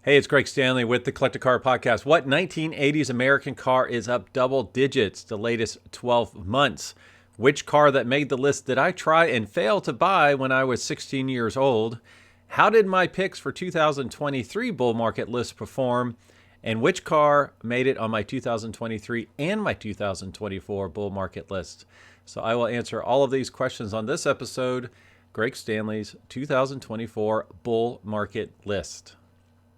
Hey, it's Greg Stanley with the Collector Car Podcast. What 1980s American car is up double digits the latest 12 months? Which car that made the list did I try and fail to buy when I was 16 years old? How did my picks for 2023 bull market list perform? And which car made it on my 2023 and my 2024 bull market list? So I will answer all of these questions on this episode, Greg Stanley's 2024 bull market list.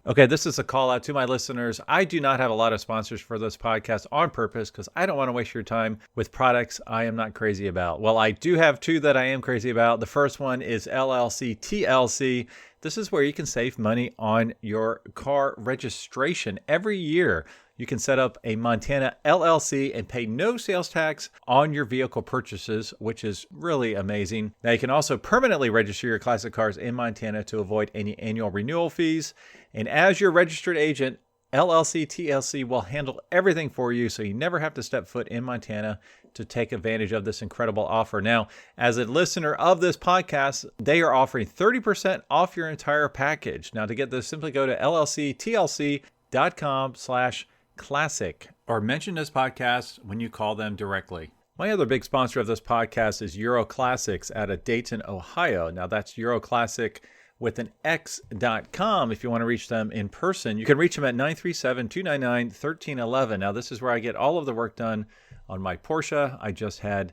Okay, this is a call out to my listeners. I do not have a lot of sponsors for this podcast on purpose because I don't want to waste your time with products I am not crazy about. Well, I do have two that I am crazy about. The first one is LLC TLC. This is where you can save money on your car registration. Every year, you can set up a Montana LLC and pay no sales tax on your vehicle purchases, which is really amazing. Now, you can also permanently register your classic cars in Montana to avoid any annual renewal fees. And as your registered agent, LLC TLC will handle everything for you, so you never have to step foot in Montana to take advantage of this incredible offer. Now, as a listener of this podcast, they are offering 30% off your entire package. Now, to get this, simply go to llctlc.com/classic or mention this podcast when you call them directly. My other big sponsor of this podcast is Euro Classics out of Dayton, Ohio. Now, that's Euro Classic with an X.com. If you want to reach them in person, you can reach them at 937-299-1311. Now, this is where I get all of the work done on my Porsche. I just had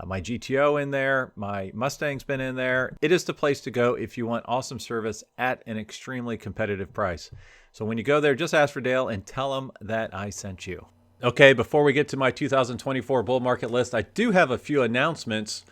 my GTO in there. My Mustang's been in there. It is the place to go if you want awesome service at an extremely competitive price. So when you go there, just ask for Dale and tell him that I sent you. Okay, before we get to my 2024 bull market list, I do have a few announcements.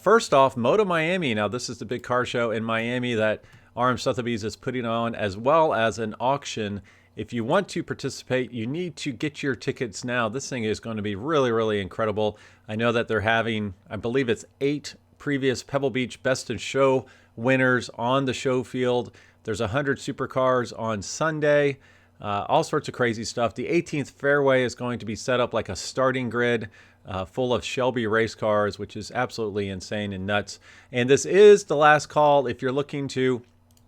First off, Moto Miami. Now, this is the big car show in Miami that RM Sotheby's is putting on, as well as an auction. If you want to participate, you need to get your tickets now. This thing is going to be really, really incredible. I know that they're having, I believe it's 8 previous Pebble Beach Best in Show winners on the show field. There's 100 supercars on Sunday. All sorts of crazy stuff. The 18th fairway is going to be set up like a starting grid full of Shelby race cars, which is absolutely insane and nuts. And this is the last call if you're looking to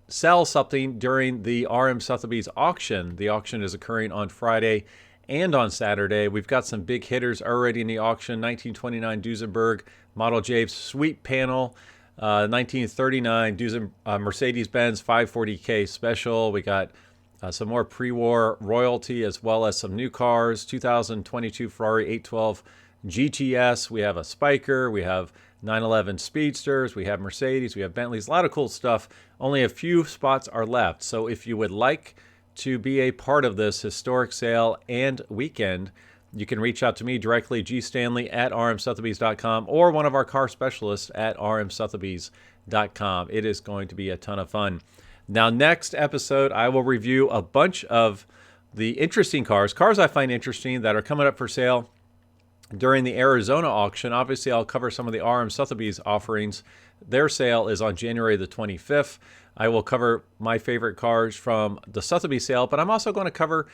sell something during the RM Sotheby's auction. The auction is occurring on Friday and on Saturday. We've got some big hitters already in the auction. 1929 Duesenberg Model J sweep panel. 1939 Mercedes-Benz 540K special. We got some more pre-war royalty as well as some new cars. 2022 Ferrari 812 GTS. We have a Spiker. We have 911 Speedsters. We have Mercedes. We have Bentleys. A lot of cool stuff. Only a few spots are left. So if you would like to be a part of this historic sale and weekend, you can reach out to me directly, GStanley at rmsotheby's.com, or one of our car specialists at rmsotheby's.com. It is going to be a ton of fun. Now, next episode, I will review a bunch of the interesting cars I find interesting that are coming up for sale during the Arizona auction. Obviously, I'll cover some of the RM Sotheby's offerings. Their sale is on January the 25th. I will cover my favorite cars from the Sotheby's sale, but I'm also going to cover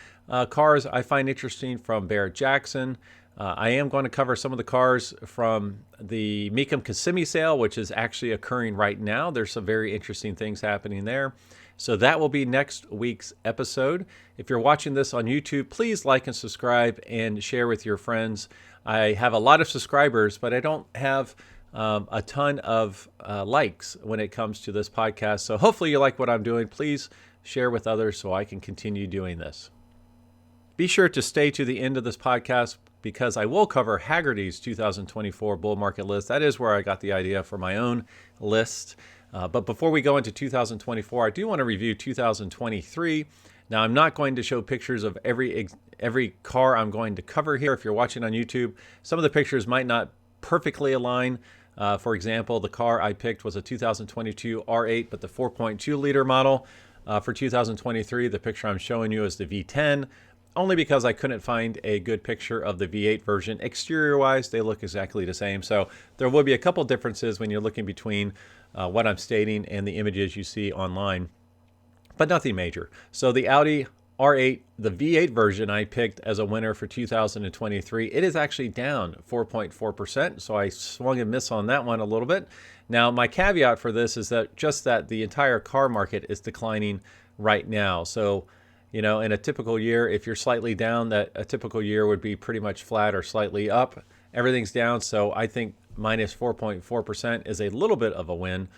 cars I find interesting from Barrett-Jackson. I am going to cover some of the cars from the Mecum Kissimmee sale, which is actually occurring right now. There's some very interesting things happening there. So that will be next week's episode. If you're watching this on YouTube, please like and subscribe and share with your friends. I have a lot of subscribers, but I don't have a ton of likes when it comes to this podcast. So hopefully you like what I'm doing. Please share with others so I can continue doing this. Be sure to stay to the end of this podcast because I will cover Hagerty's 2024 bull market list. That is where I got the idea for my own list. But before we go into 2024, I do want to review 2023. Now, I'm not going to show pictures of every car I'm going to cover here. If you're watching on YouTube, some of the pictures might not perfectly align. For example, the car I picked was a 2022 R8, but the 4.2 liter model. For 2023, the picture I'm showing you is the V10, only because I couldn't find a good picture of the V8 version. Exterior-wise, they look exactly the same. So there will be a couple differences when you're looking between what I'm stating and the images you see online, but nothing major. So the Audi R8, the V8 version I picked as a winner for 2023. It is actually down 4.4%, so I swung and missed on that one a little bit. Now, my caveat for this is that the entire car market is declining right now. So, in a typical year, if you're slightly down, that a typical year would be pretty much flat or slightly up. Everything's down, so I think minus 4.4% is a little bit of a win.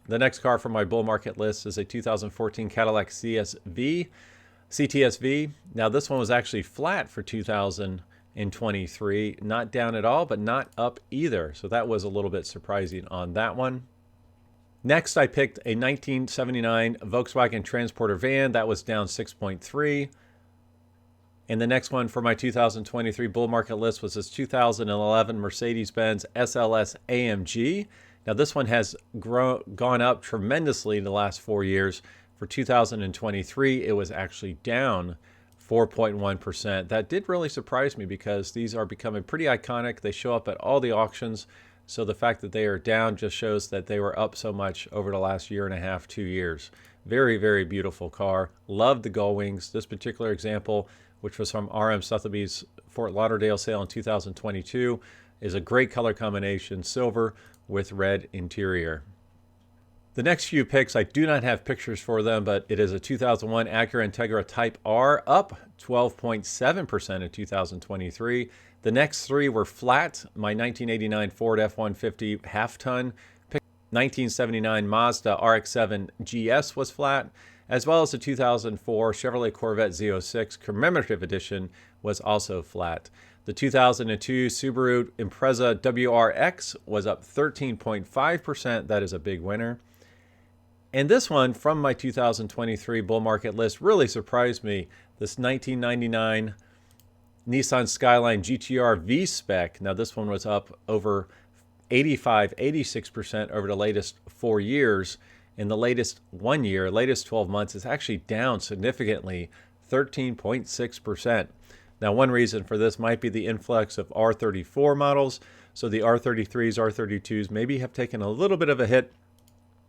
The next car from my bull market list is a 2014 Cadillac CTSV. Now, this one was actually flat for 2023, not down at all, but not up either. So that was a little bit surprising on that one. Next, I picked a 1979 Volkswagen Transporter van. That was down 6.3. And the next one for my 2023 bull market list was this 2011 Mercedes-Benz SLS AMG. Now, this one has gone up tremendously in the last 4 years. For 2023, it was actually down 4.1%. That did really surprise me because these are becoming pretty iconic. They show up at all the auctions. So the fact that they are down just shows that they were up so much over the last year and a half, 2 years. Very, very beautiful car. Love the gull wings. This particular example, which was from RM Sotheby's Fort Lauderdale sale in 2022, is a great color combination, silver with red interior. The next few picks, I do not have pictures for them, but it is a 2001 Acura Integra Type R, up 12.7% in 2023. The next three were flat. My 1989 Ford F-150 half-ton, 1979 Mazda RX-7 GS was flat, as well as the 2004 Chevrolet Corvette Z06 Commemorative Edition was also flat. The 2002 Subaru Impreza WRX was up 13.5%. That is a big winner. And this one from my 2023 bull market list really surprised me. This 1999 Nissan Skyline GTR V-Spec. Now this one was up over 86% over the latest 4 years. In the latest 1 year, latest 12 months, it's actually down significantly, 13.6%. Now, one reason for this might be the influx of R34 models. So the R33s, R32s maybe have taken a little bit of a hit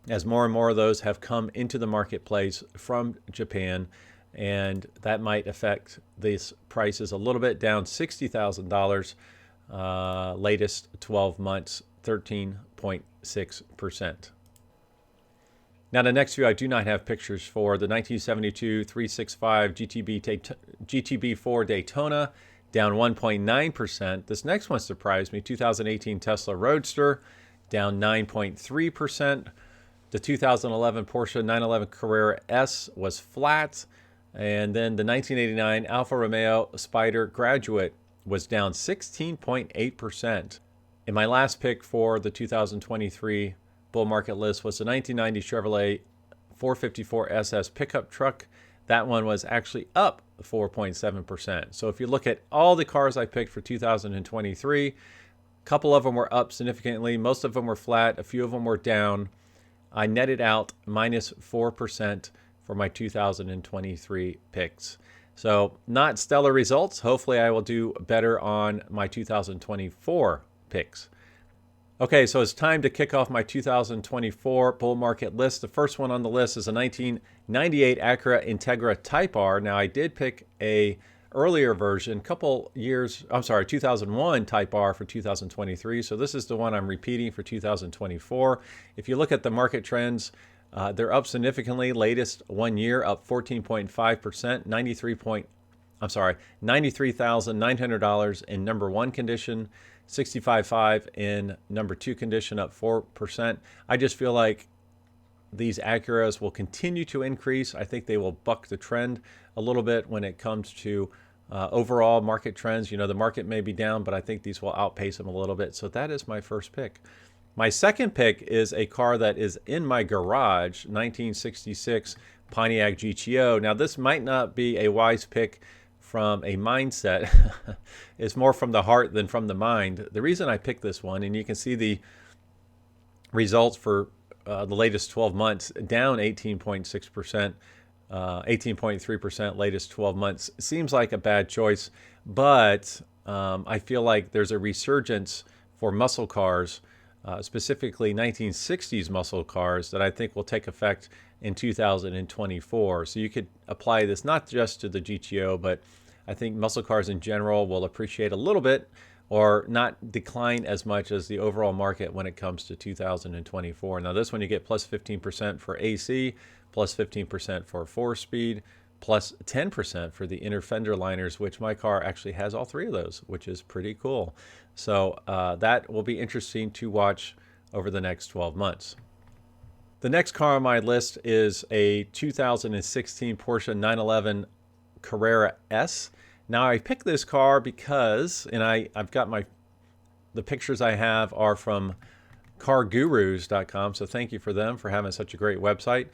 as more and more of those have come into the marketplace from Japan. And that might affect these prices a little bit, down $60,000, latest 12 months, 13.6%. Now, the next few I do not have pictures for. The 1972 365 GTB4 Daytona, down 1.9%. This next one surprised me. 2018 Tesla Roadster, down 9.3%. The 2011 Porsche 911 Carrera S was flat. And then the 1989 Alfa Romeo Spider Graduate was down 16.8%. And my last pick for the 2023 bull market list was the 1990 Chevrolet 454 SS pickup truck. That one was actually up 4.7%. So if you look at all the cars I picked for 2023, a couple of them were up significantly. Most of them were flat. A few of them were down. I netted out minus 4% for my 2023 picks. So not stellar results. Hopefully I will do better on my 2024 picks. Okay, so it's time to kick off my 2024 bull market list. The first one on the list is a 1998 Acura Integra Type R. Now, I did pick a earlier version, 2001 Type R for 2023. So this is the one I'm repeating for 2024. If you look at the market trends, they're up significantly. Latest 1 year, up 14.5%, $93,900 in number one condition. 65.5 in number two condition, up 4%. I just feel like these Acuras will continue to increase. I think they will buck the trend a little bit when it comes to overall market trends. The market may be down, but I think these will outpace them a little bit. So that is my first pick. My second pick is a car that is in my garage, 1966 Pontiac GTO. Now, this might not be a wise pick from a mindset. It's more from the heart than from the mind. The reason I picked this one, and you can see the results for the latest 12 months, down 18.6%, 18.3% latest 12 months. Seems like a bad choice, but I feel like there's a resurgence for muscle cars, specifically 1960s muscle cars, that I think will take effect in 2024. So you could apply this not just to the GTO, but I think muscle cars in general will appreciate a little bit or not decline as much as the overall market when it comes to 2024. Now this one you get plus 15% for AC, plus 15% for 4-speed, plus 10% for the inner fender liners, which my car actually has all three of those, which is pretty cool. So that will be interesting to watch over the next 12 months. The next car on my list is a 2016 Porsche 911 Carrera S. Now I picked this car because, and I've got the pictures I have are from cargurus.com, so thank you for them for having such a great website.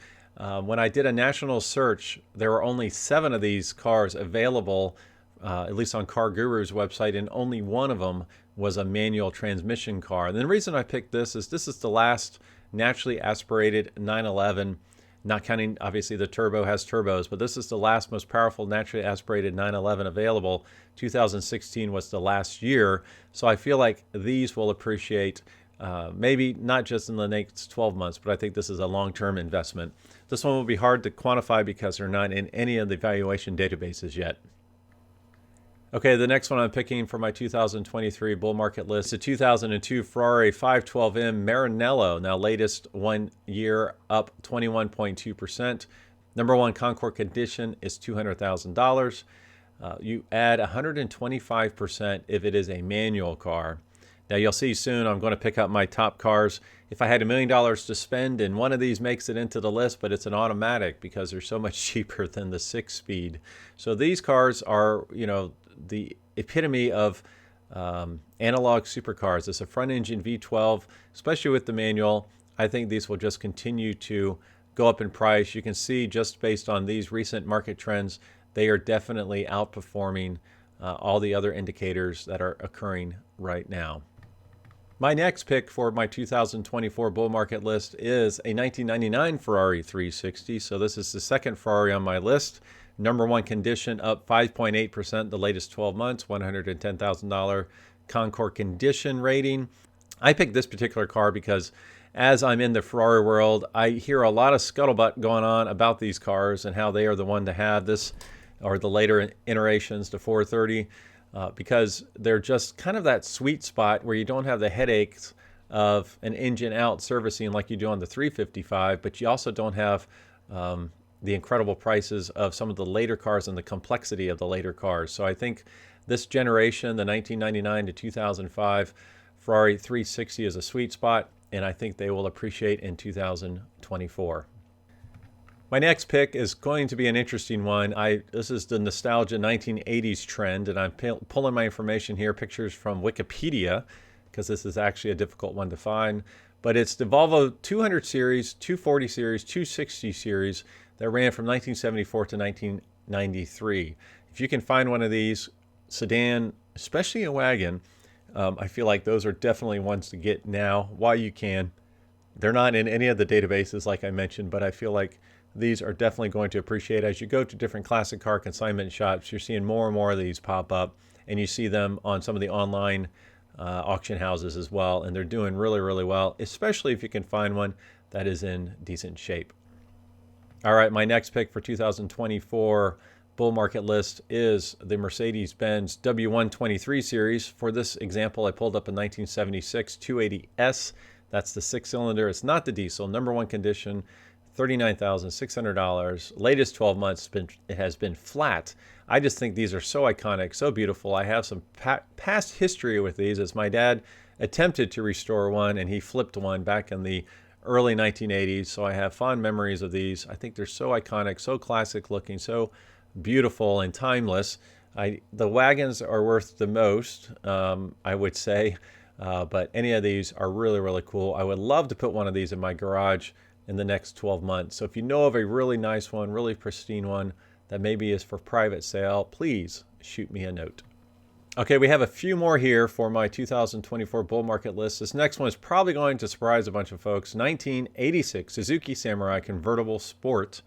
When I did a national search, there were only 7 of these cars available, at least on Car Guru's website, and only one of them was a manual transmission car. And the reason I picked this is the last naturally aspirated 911, not counting obviously the turbo has turbos, but this is the last most powerful naturally aspirated 911 available. 2016 was the last year, so I feel like these will appreciate maybe not just in the next 12 months, but I think this is a long-term investment. This one will be hard to quantify because they're not in any of the valuation databases yet. Okay, the next one I'm picking for my 2023 bull market list is a 2002 Ferrari 512M Maranello. Now, latest 1 year up 21.2%. Number one Concours condition is $200,000. You add 125% if it is a manual car. Now, you'll see soon I'm going to pick up my top cars. If I had $1 million to spend and one of these makes it into the list, but it's an automatic because they're so much cheaper than the 6-speed. So these cars are, the epitome of analog supercars. It's a front engine V12, especially with the manual. I think these will just continue to go up in price. You can see just based on these recent market trends, they are definitely outperforming all the other indicators that are occurring right now. My next pick for my 2024 bull market list is a 1999 Ferrari 360. So this is the second Ferrari on my list. Number one condition, up 5.8% the latest 12 months, $110,000 Concours condition rating. I picked this particular car because as I'm in the Ferrari world, I hear a lot of scuttlebutt going on about these cars and how they are the one to have this, or the later iterations, the 430, because they're just kind of that sweet spot where you don't have the headaches of an engine out servicing like you do on the 355, but you also don't have the incredible prices of some of the later cars and the complexity of the later cars. So I think this generation, the 1999 to 2005 Ferrari 360 is a sweet spot, and I think they will appreciate in 2024. My next pick is going to be an interesting one. This is the nostalgia 1980s trend, and I'm pulling my information here, pictures from Wikipedia, because this is actually a difficult one to find. But it's the Volvo 200 series, 240 series, 260 series that ran from 1974 to 1993. If you can find one of these, sedan, especially a wagon, I feel like those are definitely ones to get now while you can. They're not in any of the databases like I mentioned, but I feel like these are definitely going to appreciate. As you go to different classic car consignment shops, you're seeing more and more of these pop up, and you see them on some of the online auction houses as well, and they're doing really, really well, especially if you can find one that is in decent shape. All right, my next pick for 2024 bull market list is the Mercedes-Benz W123 series. For this example, I pulled up a 1976 280S. That's the 6-cylinder. It's not the diesel. Number one condition, $39,600. Latest 12 months, it has been flat. I just think these are so iconic, so beautiful. I have some past history with these, as my dad attempted to restore one, and he flipped one back in the early 1980s. So I have fond memories of these. I think they're so iconic, so classic looking, so beautiful and timeless. The wagons are worth the most, I would say, but any of these are really, really cool. I would love to put one of these in my garage in the next 12 months. So if you know of a really nice one, really pristine one that maybe is for private sale, please shoot me a note. Okay, we have a few more here for my 2024 bull market list. This next one is probably going to surprise a bunch of folks. 1986 Suzuki Samurai Convertible Sport.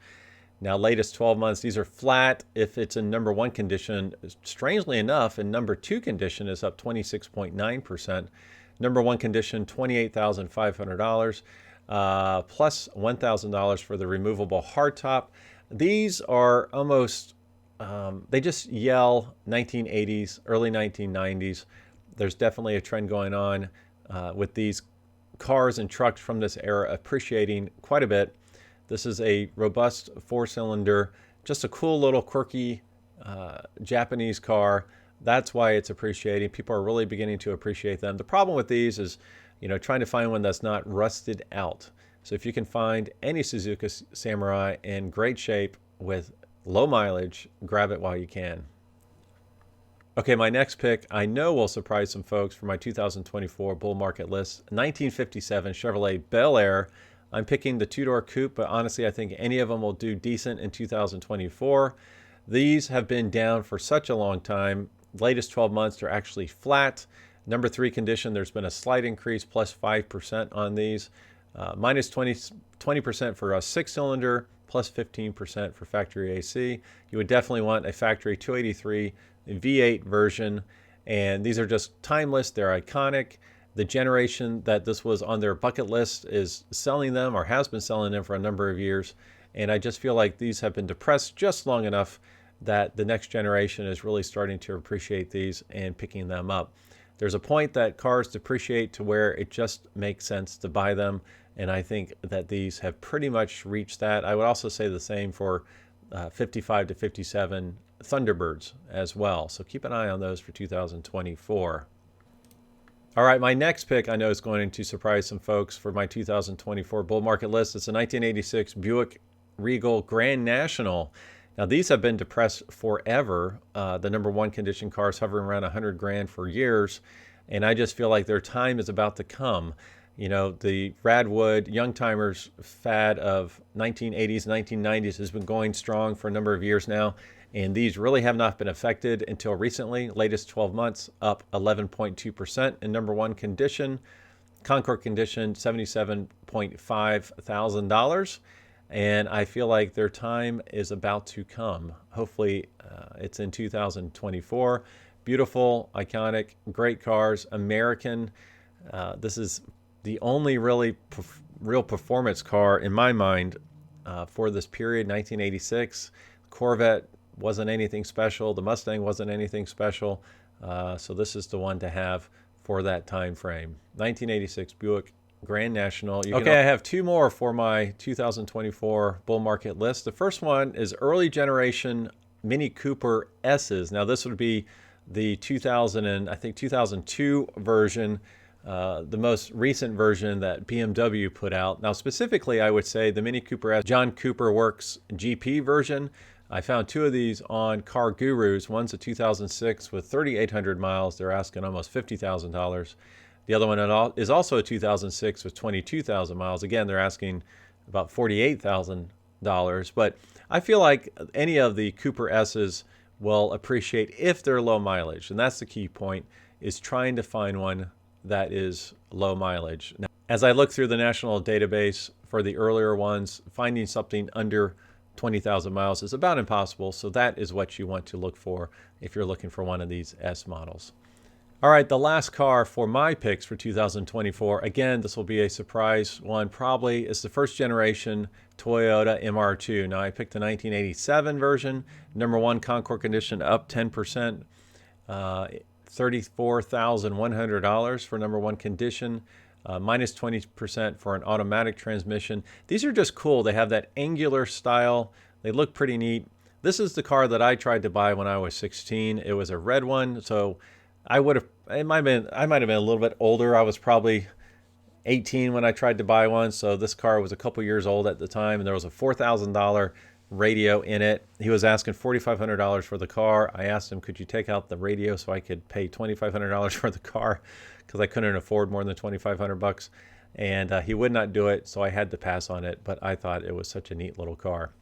Now, latest 12 months, these are flat if it's in number one condition. Strangely enough, in number two condition is up 26.9%. Number one condition, $28,500. Plus $1,000 for the removable hardtop. These are almost, they just yell 1980s, early 1990s. There's definitely a trend going on with these cars and trucks from this era appreciating quite a bit. This is a robust 4-cylinder, just a cool little quirky Japanese car. That's why it's appreciating. People are really beginning to appreciate them. The problem with these is, trying to find one that's not rusted out. So if you can find any Suzuki Samurai in great shape with low mileage, grab it while you can. Okay, my next pick I know will surprise some folks for my 2024 bull market list. 1957 Chevrolet Bel Air. I'm picking the two-door coupe, but honestly I think any of them will do decent in 2024. These have been down for such a long time. Latest 12 months they're actually flat. Number 3 condition, there's been a slight increase, plus 5% on these. Minus 20% for a 6-cylinder, plus 15% for factory AC. You would definitely want a factory 283 V8 version, and these are just timeless. They're iconic. The generation that this was on their bucket list is selling them, or has been selling them for a number of years, and I just feel like these have been depressed just long enough that the next generation is really starting to appreciate these and picking them up. There's a point that cars depreciate to where it just makes sense to buy them, and I think that these have pretty much reached that. I would also say the same for 55 to 57 Thunderbirds as well. So keep an eye on those for 2024. All right, my next pick I know is going to surprise some folks for my 2024 bull market list. It's a 1986 Buick Regal Grand National. Now these have been depressed forever. The number 1 condition cars hovering around 100 grand for years, and I just feel like their time is about to come. The Radwood Youngtimers fad of 1980s, 1990s has been going strong for a number of years now, and these really have not been affected until recently. Latest 12 months up 11.2% in number 1 condition. Concord condition, $77.5 thousand. And I feel like their time is about to come. Hopefully it's in 2024. Beautiful, iconic, great cars, American. This is the only real performance car in my mind for this period, 1986. Corvette wasn't anything special. The Mustang wasn't anything special. So this is the one to have for that time frame. 1986 Buick Grand National. Okay, I have 2 more for my 2024 bull market list. The first one is early generation Mini Cooper S's. Now this would be the 2002 version, the most recent version that BMW put out. Now specifically, I would say the Mini Cooper S John Cooper Works GP version. I found 2 of these on Car Gurus. One's a 2006 with 3,800 miles. They're asking almost $50,000. The other one is also a 2006 with 22,000 miles. Again, they're asking about $48,000. But I feel like any of the Cooper S's will appreciate if they're low mileage. And that's the key point, is trying to find one that is low mileage. Now, as I look through the national database for the earlier ones, finding something under 20,000 miles is about impossible. So that is what you want to look for if you're looking for one of these S models. All right, the last car for my picks for 2024, again, this will be a surprise one probably, is the first generation Toyota MR2. Now, I picked the 1987 version, number 1 Concord condition, up 10%, $34,100 for number 1 condition, minus 20% for an automatic transmission. These are just cool. They have that angular style. They look pretty neat. This is the car that I tried to buy when I was 16. It was a red one, so I might have been a little bit older. I was probably 18 when I tried to buy one. So this car was a couple years old at the time, and there was a $4,000 radio in it. He was asking $4,500 for the car. I asked him, could you take out the radio so I could pay $2,500 for the car, because I couldn't afford more than $2,500. And he would not do it, so I had to pass on it. But I thought it was such a neat little car.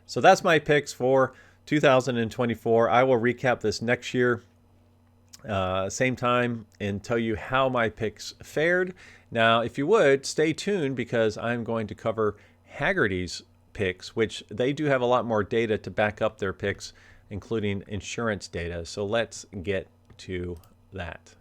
So that's my picks for 2024. I will recap this next year. Same time, and tell you how my picks fared. Now, if you would, stay tuned, because I'm going to cover Hagerty's picks, which they do have a lot more data to back up their picks, including insurance data. So let's get to that.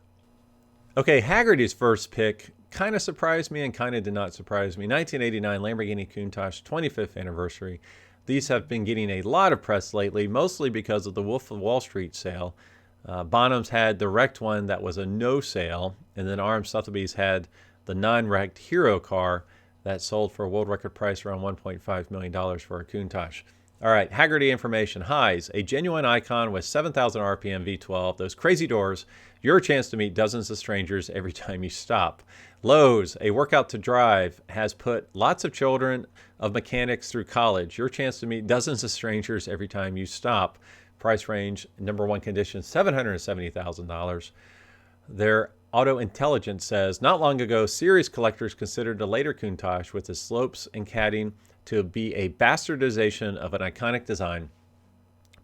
Okay, Hagerty's first pick kind of surprised me and kind of did not surprise me. 1989 Lamborghini Countach 25th anniversary. These have been getting a lot of press lately, mostly because of the Wolf of Wall Street sale. Bonhams had the wrecked one that was a no sale, and then RM Sotheby's had the non-wrecked Hero car that sold for a world record price around $1.5 million for a Countach. All right, Hagerty information. Highs, a genuine icon with 7,000 RPM V12. Those crazy doors, your chance to meet dozens of strangers every time you stop. Lows, a workout to drive, has put lots of children of mechanics through college. Your chance to meet dozens of strangers every time you stop. Price range, number one condition, $770,000. Their Auto Intelligence says, not long ago, series collectors considered the later Countach with its slopes and catting to be a bastardization of an iconic design.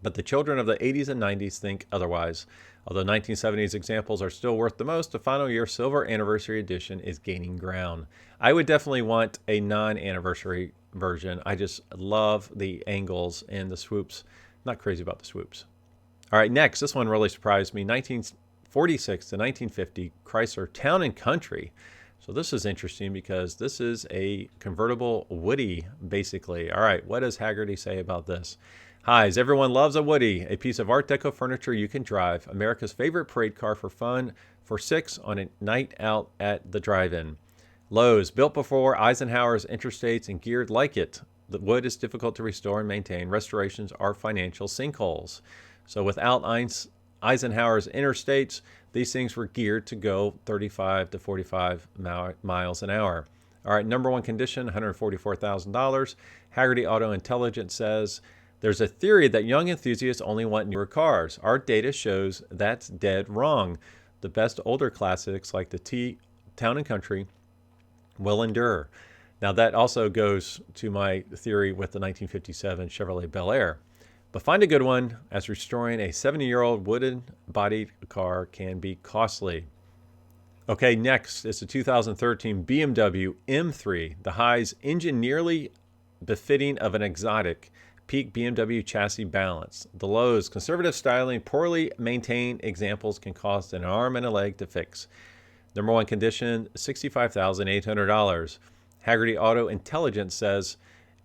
But the children of the 80s and 90s think otherwise. Although 1970s examples are still worth the most, the final year silver anniversary edition is gaining ground. I would definitely want a non-anniversary version. I just love the angles and the swoops. Not crazy about the swoops. All right, next, this one really surprised me. 1946 to 1950 Chrysler Town and Country. So this is interesting because this is a convertible Woody, basically. All right, what does Hagerty say about this? Highs, everyone loves a Woody, a piece of Art Deco furniture you can drive. America's favorite parade car for fun for six on a night out at the drive-in. Lows, built before Eisenhower's interstates and geared like it. The wood is difficult to restore and maintain. Restorations are financial sinkholes. So without Eisenhower's interstates, these things were geared to go 35 to 45 miles an hour. All right, number one condition, $144,000. Hagerty Auto Intelligence says, there's a theory that young enthusiasts only want newer cars. Our data shows that's dead wrong. The best older classics like the Town and Country will endure. Now that also goes to my theory with the 1957 Chevrolet Bel Air. But find a good one, as restoring a 70-year-old wooden-bodied car can be costly. Okay, next is the 2013 BMW M3. The highs, engine nearly befitting of an exotic, peak BMW chassis balance. The lows, conservative styling, poorly maintained examples can cost an arm and a leg to fix. Number one condition, $65,800. Hagerty Auto Intelligence says,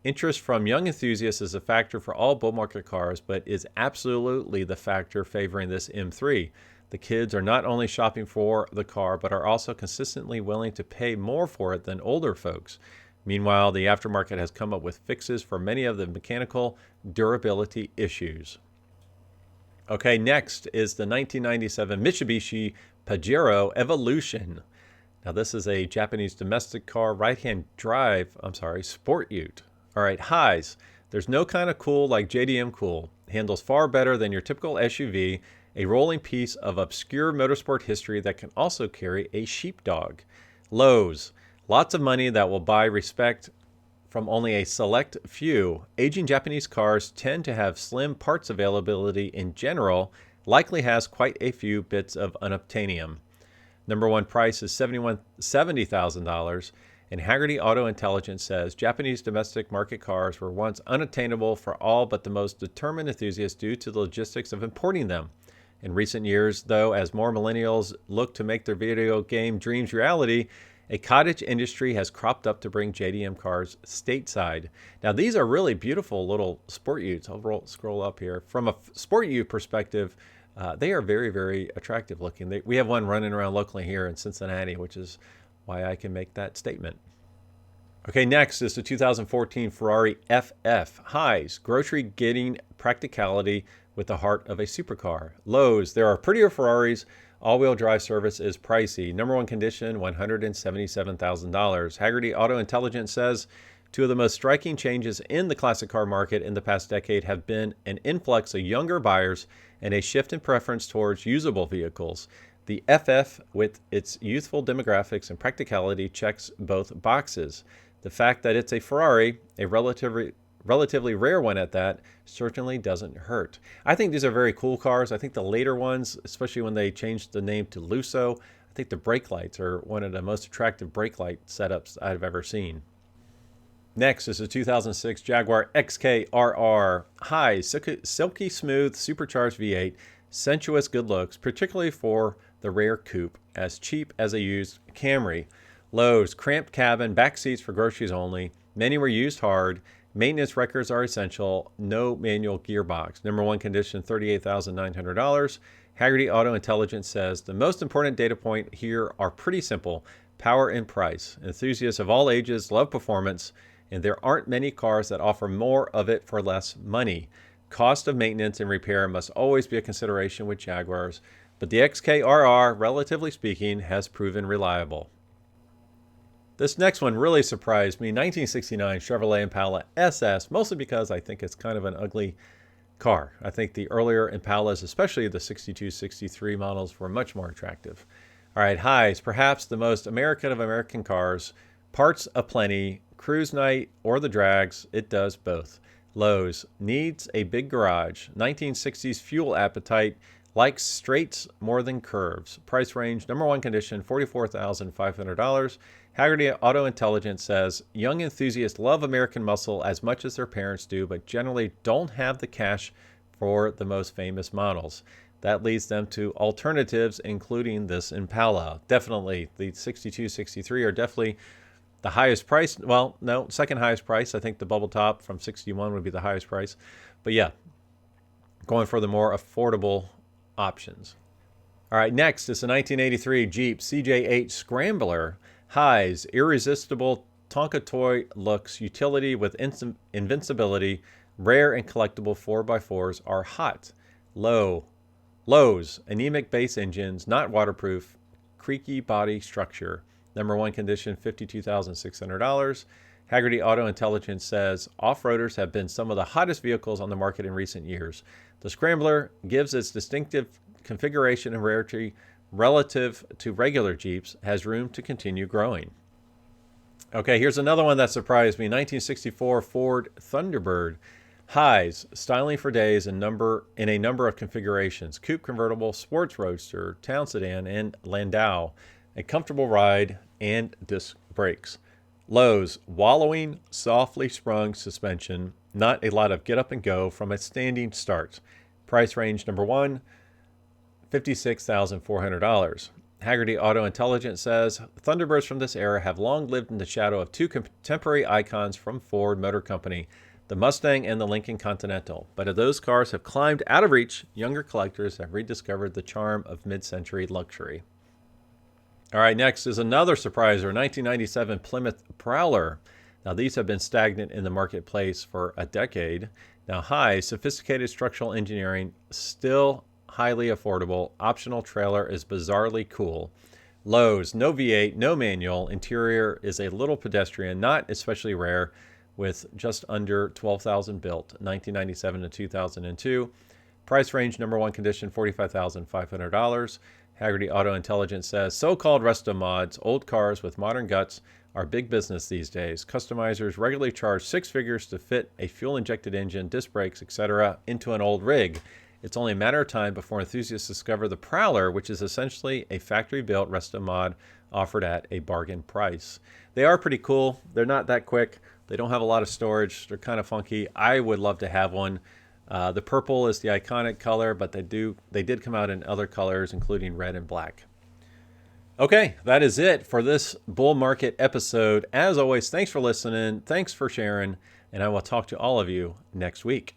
interest from young enthusiasts is a factor for all bull market cars, but is absolutely the factor favoring this M3. The kids are not only shopping for the car, but are also consistently willing to pay more for it than older folks. Meanwhile, the aftermarket has come up with fixes for many of the mechanical durability issues. Okay, next is the 1997 Mitsubishi Pajero Evolution. Now this is a Japanese domestic car, right-hand drive, sport ute. All right, highs. There's no kind of cool like JDM cool. Handles far better than your typical SUV, a rolling piece of obscure motorsport history that can also carry a sheepdog. Lows. Lots of money that will buy respect from only a select few. Aging Japanese cars tend to have slim parts availability in general, likely has quite a few bits of unobtainium. Number one price is $70,000. And Hagerty Auto Intelligence says Japanese domestic market cars were once unattainable for all but the most determined enthusiasts due to the logistics of importing them. In recent years, though, as more millennials look to make their video game dreams reality, a cottage industry has cropped up to bring JDM cars stateside. Now, these are really beautiful little sport utes. I'll scroll up here. From a sport ute perspective, they are very, very attractive looking. We have one running around locally here in Cincinnati, which is why I can make that statement. Okay, next is the 2014 Ferrari FF. Highs, grocery getting practicality with the heart of a supercar. Lows, there are prettier Ferraris. All-wheel drive service is pricey. Number one condition, $177,000. Hagerty Auto Intelligence says, two of the most striking changes in the classic car market in the past decade have been an influx of younger buyers and a shift in preference towards usable vehicles. The FF, with its youthful demographics and practicality, checks both boxes. The fact that it's a Ferrari, a relatively rare one at that, certainly doesn't hurt. I think these are very cool cars. I think the later ones, especially when they changed the name to Lusso, I think the brake lights are one of the most attractive brake light setups I've ever seen. Next is the 2006 Jaguar XK-RR. High, silky smooth, supercharged V8, sensuous good looks, particularly for the rare coupe, as cheap as a used Camry. Lows, cramped cabin, back seats for groceries only. Many were used hard. Maintenance records are essential. No manual gearbox. Number one condition, $38,900. Hagerty Auto Intelligence says the most important data point here are pretty simple. power and price. Enthusiasts of all ages love performance, and there aren't many cars that offer more of it for less money. Cost of maintenance and repair must always be a consideration with Jaguars, but the XKRR, relatively speaking, has proven reliable. This next one really surprised me. 1969 Chevrolet Impala SS, mostly because I think it's kind of an ugly car. I think the earlier Impalas, especially the 62, 63 models, were much more attractive. All right, highs, perhaps the most American of American cars. Parts aplenty, cruise night or the drags, it does both. Lows, needs a big garage. 1960s fuel appetite, likes straights more than curves. Price range, number one condition, $44,500. Hagerty Auto Intelligence says, young enthusiasts love American muscle as much as their parents do, but generally don't have the cash for the most famous models. That leads them to alternatives, including this Impala. Definitely, the 62, 63 are definitely the highest price. Well, no, second highest price. I think the bubble top from 61 would be the highest price. But yeah, going for the more affordable options. All right, next is the 1983 Jeep CJ8 Scrambler. Highs, irresistible Tonka toy looks, utility with invincibility, rare and collectible 4x4s are hot. Lows, anemic base engines, not waterproof, creaky body structure. Number one condition, $52,600. Hagerty Auto Intelligence says, off-roaders have been some of the hottest vehicles on the market in recent years. The Scrambler gives its distinctive configuration and rarity relative to regular Jeeps, has room to continue growing. Okay, here's another one that surprised me. 1964 Ford Thunderbird. Highs, styling for days in a number of configurations. Coupe convertible, sports roadster, town sedan, and landau. A comfortable ride and disc brakes. Lows, wallowing, softly sprung suspension. Not a lot of get up and go from a standing start. Price range number one, $56,400. Hagerty Auto Intelligence says, Thunderbirds from this era have long lived in the shadow of two contemporary icons from Ford Motor Company, the Mustang and the Lincoln Continental. But as those cars have climbed out of reach, younger collectors have rediscovered the charm of mid-century luxury. All right, next is another surpriser, 1997 Plymouth Prowler. Now, these have been stagnant in the marketplace for a decade. Now, high, sophisticated structural engineering, still highly affordable. Optional trailer is bizarrely cool. Lows, no V8, no manual. Interior is a little pedestrian, not especially rare, with just under 12,000 built, 1997 to 2002. Price range, number one condition, $45,500. Hagerty Auto Intelligence says, so-called resto mods, old cars with modern guts, are big business these days. Customizers regularly charge six figures to fit a fuel-injected engine, disc brakes, etc. into an old rig. It's only a matter of time before enthusiasts discover the Prowler, which is essentially a factory-built resto mod offered at a bargain price. They are pretty cool. They're not that quick. They don't have a lot of storage. They're kind of funky. I would love to have one. The purple is the iconic color, but they did come out in other colors, including red and black. Okay, that is it for this bull market episode. As always, thanks for listening. Thanks for sharing, and I will talk to all of you next week.